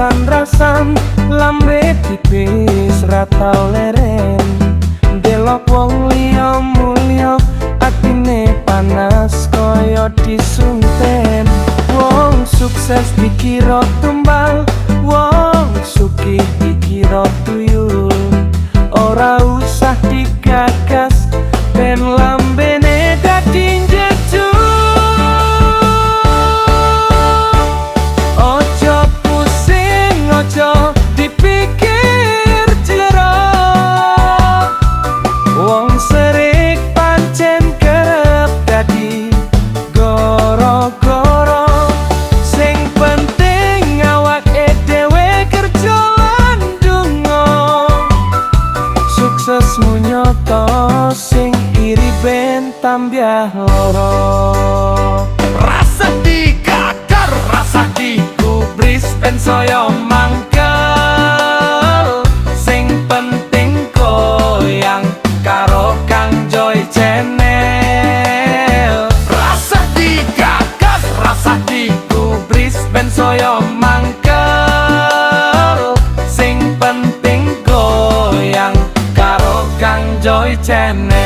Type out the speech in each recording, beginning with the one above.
rasan-rasan lambe tipis ra tau leren delok wong liya mulya atine panas kaya disunten wong sukses dikira tumbal wong sugih dikira tuyul ora usah digagas ben lambene dadi jeju ojo pusing ojo dipikir jero wong serik pancen kerep dadi goro-goro sing penting awake dhewe kerja lan ndonga suksesmu nyoto sing iri ben tambah loro rasa dikakar rasa digubris ben saya mangkel sing penting goyang karo Kang Joy Channel rasa digagas rasa digubris ben saya mangkel sing penting goyang karo Kang Joy Channel.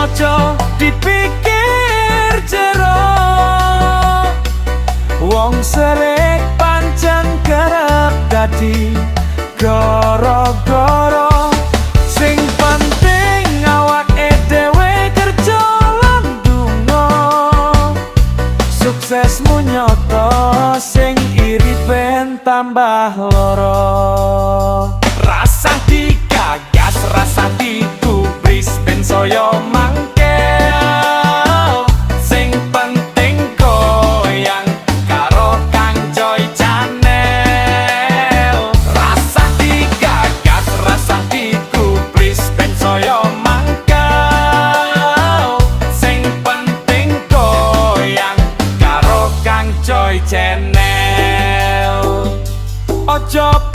Ojo dipikir jero wong serik pancen kerep dadi goro-goro sing penting awake dhewe kerja lan ndonga suksesmu nyoto sing iri ben tambah loro rasa digagas rasa digubris ben saya Channel. Ojo